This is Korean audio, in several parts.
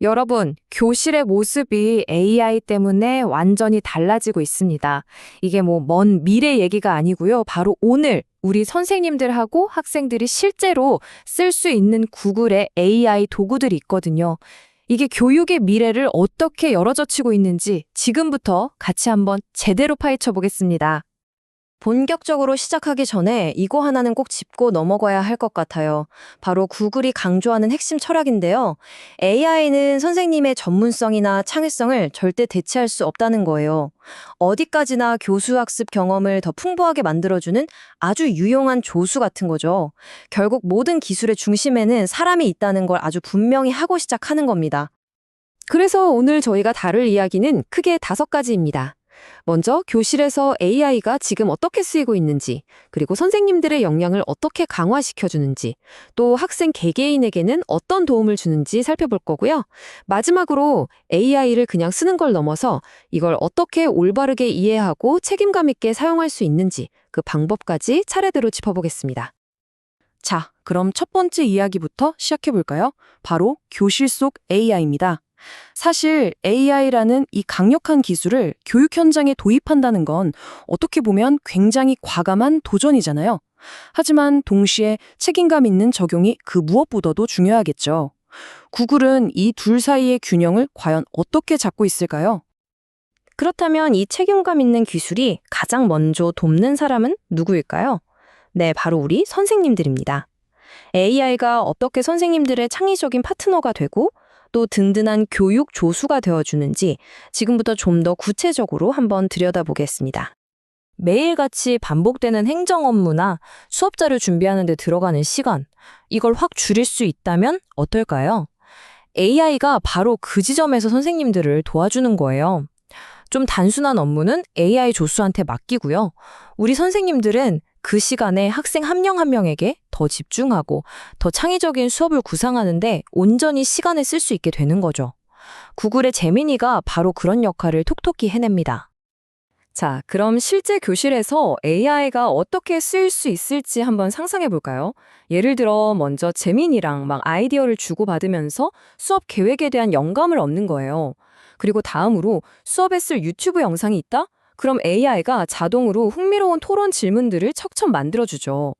여러분, 교실의 모습이 AI 때문에 완전히 달라지고 있습니다. 이게 먼 미래 얘기가 아니고요. 바로 오늘 우리 선생님들하고 학생들이 실제로 쓸 수 있는 구글의 AI 도구들이 있거든요. 이게 교육의 미래를 어떻게 열어젖히고 있는지 지금부터 같이 한번 제대로 파헤쳐 보겠습니다. 본격적으로 시작하기 전에 이거 하나는 꼭 짚고 넘어가야 할 것 같아요. 바로 구글이 강조하는 핵심 철학인데요. AI는 선생님의 전문성이나 창의성을 절대 대체할 수 없다는 거예요. 어디까지나 교수학습 경험을 더 풍부하게 만들어주는 아주 유용한 조수 같은 거죠. 결국 모든 기술의 중심에는 사람이 있다는 걸 아주 분명히 하고 시작하는 겁니다. 그래서 오늘 저희가 다룰 이야기는 크게 5가지입니다. 먼저 교실에서 AI가 지금 어떻게 쓰이고 있는지, 그리고 선생님들의 역량을 어떻게 강화시켜주는지, 또 학생 개개인에게는 어떤 도움을 주는지 살펴볼 거고요. 마지막으로 AI를 그냥 쓰는 걸 넘어서 이걸 어떻게 올바르게 이해하고 책임감 있게 사용할 수 있는지 그 방법까지 차례대로 짚어보겠습니다. 자, 그럼 첫 번째 이야기부터 시작해볼까요? 바로 교실 속 AI입니다. 사실 AI라는 이 강력한 기술을 교육 현장에 도입한다는 건 어떻게 보면 굉장히 과감한 도전이잖아요. 하지만 동시에 책임감 있는 적용이 그 무엇보다도 중요하겠죠. 구글은 이 둘 사이의 균형을 과연 어떻게 잡고 있을까요? 그렇다면 이 책임감 있는 기술이 가장 먼저 돕는 사람은 누구일까요? 네, 바로 우리 선생님들입니다. AI가 어떻게 선생님들의 창의적인 파트너가 되고 또 든든한 교육 조수가 되어주는지 지금부터 좀 더 구체적으로 한번 들여다보겠습니다. 매일같이 반복되는 행정 업무나 수업 자료 준비하는 데 들어가는 시간, 이걸 확 줄일 수 있다면 어떨까요? AI가 바로 그 지점에서 선생님들을 도와주는 거예요. 좀 단순한 업무는 AI 조수한테 맡기고요. 우리 선생님들은 그 시간에 학생 한 명 한 명에게 더 집중하고 더 창의적인 수업을 구상하는데 온전히 시간을 쓸 수 있게 되는 거죠. 구글의 제미니가 바로 그런 역할을 톡톡히 해냅니다. 자, 그럼 실제 교실에서 AI가 어떻게 쓰일 수 있을지 한번 상상해 볼까요? 예를 들어 먼저 재민이랑 아이디어를 주고받으면서 수업 계획에 대한 영감을 얻는 거예요. 그리고 다음으로 수업에 쓸 유튜브 영상이 있다? 그럼 AI가 자동으로 흥미로운 토론 질문들을 척척 만들어주죠.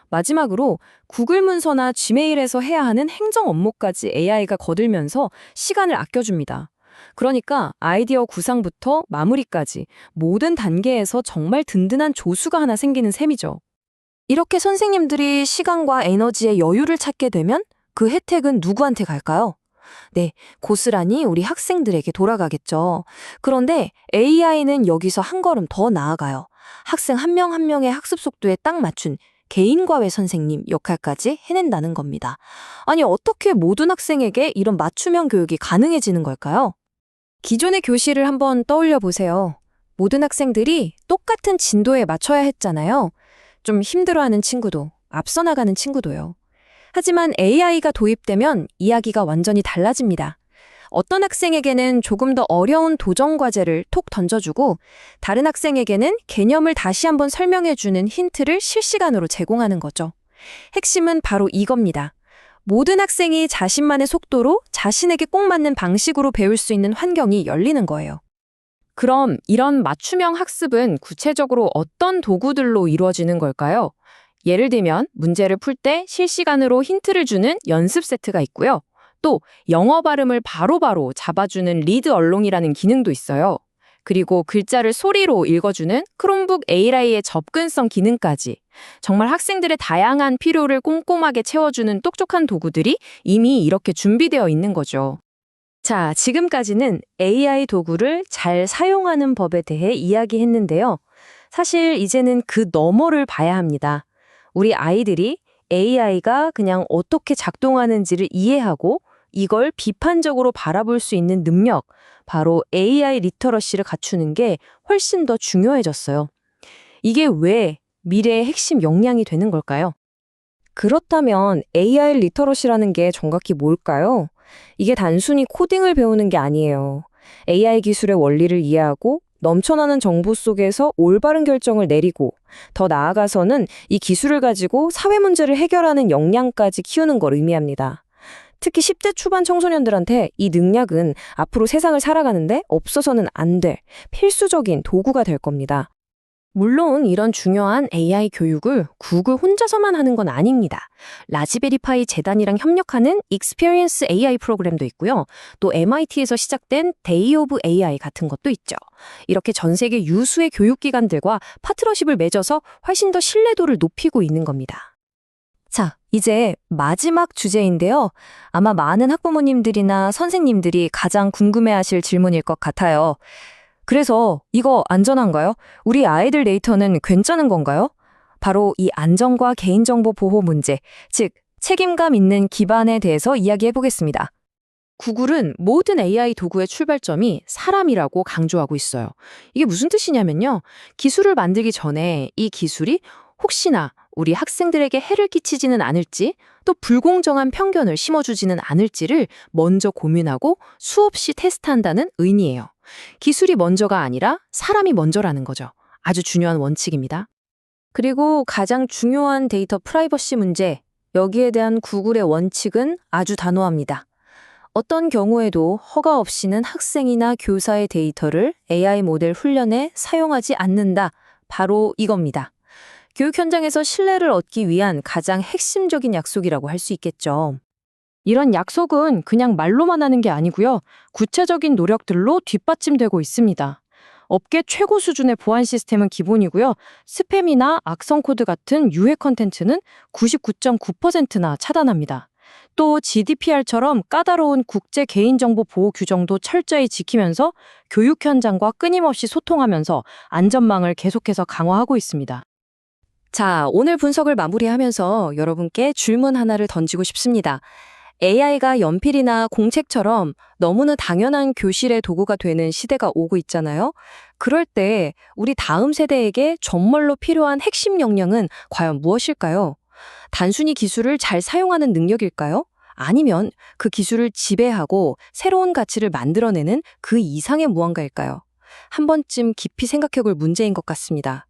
마지막으로 구글 문서나 지메일에서 해야 하는 행정 업무까지 AI가 거들면서 시간을 아껴줍니다. 그러니까 아이디어 구상부터 마무리까지 모든 단계에서 정말 든든한 조수가 하나 생기는 셈이죠. 이렇게 선생님들이 시간과 에너지의 여유를 찾게 되면 그 혜택은 누구한테 갈까요? 네, 고스란히 우리 학생들에게 돌아가겠죠. 그런데 AI는 여기서 한 걸음 더 나아가요. 학생 한 명 한 명의 학습 속도에 딱 맞춘 개인과외 선생님 역할까지 해낸다는 겁니다. 아니, 어떻게 모든 학생에게 이런 맞춤형 교육이 가능해지는 걸까요? 기존의 교실을 한번 떠올려 보세요. 모든 학생들이 똑같은 진도에 맞춰야 했잖아요. 좀 힘들어하는 친구도, 앞서 나가는 친구도요. 하지만 AI가 도입되면 이야기가 완전히 달라집니다. 어떤 학생에게는 조금 더 어려운 도전 과제를 톡 던져주고 다른 학생에게는 개념을 다시 한번 설명해주는 힌트를 실시간으로 제공하는 거죠. 핵심은 바로 이겁니다. 모든 학생이 자신만의 속도로 자신에게 꼭 맞는 방식으로 배울 수 있는 환경이 열리는 거예요. 그럼 이런 맞춤형 학습은 구체적으로 어떤 도구들로 이루어지는 걸까요? 예를 들면 문제를 풀 때 실시간으로 힌트를 주는 연습 세트가 있고요. 또 영어 발음을 바로바로 잡아주는 리드 얼롱이라는 기능도 있어요. 그리고 글자를 소리로 읽어주는 크롬북 AI의 접근성 기능까지 정말 학생들의 다양한 필요를 꼼꼼하게 채워주는 똑똑한 도구들이 이미 이렇게 준비되어 있는 거죠. 자, 지금까지는 AI 도구를 잘 사용하는 법에 대해 이야기했는데요. 사실 이제는 그 너머를 봐야 합니다. 우리 아이들이 AI가 그냥 어떻게 작동하는지를 이해하고 이걸 비판적으로 바라볼 수 있는 능력, 바로 AI 리터러시를 갖추는 게 훨씬 더 중요해졌어요. 이게 왜 미래의 핵심 역량이 되는 걸까요? 그렇다면 AI 리터러시라는 게 정확히 뭘까요? 이게 단순히 코딩을 배우는 게 아니에요. AI 기술의 원리를 이해하고 넘쳐나는 정보 속에서 올바른 결정을 내리고 더 나아가서는 이 기술을 가지고 사회 문제를 해결하는 역량까지 키우는 걸 의미합니다. 특히 10대 초반 청소년들한테 이 능력은 앞으로 세상을 살아가는데 없어서는 안 될 필수적인 도구가 될 겁니다. 물론 이런 중요한 AI 교육을 구글 혼자서만 하는 건 아닙니다. 라즈베리파이 재단이랑 협력하는 익스피리언스 AI 프로그램도 있고요. 또 MIT에서 시작된 데이 오브 AI 같은 것도 있죠. 이렇게 전 세계 유수의 교육기관들과 파트너십을 맺어서 훨씬 더 신뢰도를 높이고 있는 겁니다. 자, 이제 마지막 주제인데요. 아마 많은 학부모님들이나 선생님들이 가장 궁금해하실 질문일 것 같아요. 그래서 이거 안전한가요? 우리 아이들 데이터는 괜찮은 건가요? 바로 이 안전과 개인정보 보호 문제, 즉 책임감 있는 기반에 대해서 이야기해 보겠습니다. 구글은 모든 AI 도구의 출발점이 사람이라고 강조하고 있어요. 이게 무슨 뜻이냐면요. 기술을 만들기 전에 이 기술이 혹시나 우리 학생들에게 해를 끼치지는 않을지, 또 불공정한 편견을 심어주지는 않을지를 먼저 고민하고 수없이 테스트한다는 의미예요. 기술이 먼저가 아니라 사람이 먼저라는 거죠. 아주 중요한 원칙입니다. 그리고 가장 중요한 데이터 프라이버시 문제, 여기에 대한 구글의 원칙은 아주 단호합니다. 어떤 경우에도 허가 없이는 학생이나 교사의 데이터를 AI 모델 훈련에 사용하지 않는다. 바로 이겁니다. 교육 현장에서 신뢰를 얻기 위한 가장 핵심적인 약속이라고 할 수 있겠죠. 이런 약속은 그냥 말로만 하는 게 아니고요. 구체적인 노력들로 뒷받침되고 있습니다. 업계 최고 수준의 보안 시스템은 기본이고요. 스팸이나 악성 코드 같은 유해 컨텐츠는 99.9%나 차단합니다. 또 GDPR처럼 까다로운 국제 개인정보 보호 규정도 철저히 지키면서 교육 현장과 끊임없이 소통하면서 안전망을 계속해서 강화하고 있습니다. 자, 오늘 분석을 마무리하면서 여러분께 질문 하나를 던지고 싶습니다. AI가 연필이나 공책처럼 너무나 당연한 교실의 도구가 되는 시대가 오고 있잖아요. 그럴 때 우리 다음 세대에게 정말로 필요한 핵심 역량은 과연 무엇일까요? 단순히 기술을 잘 사용하는 능력일까요? 아니면 그 기술을 지배하고 새로운 가치를 만들어내는 그 이상의 무언가일까요? 한 번쯤 깊이 생각해 볼 문제인 것 같습니다.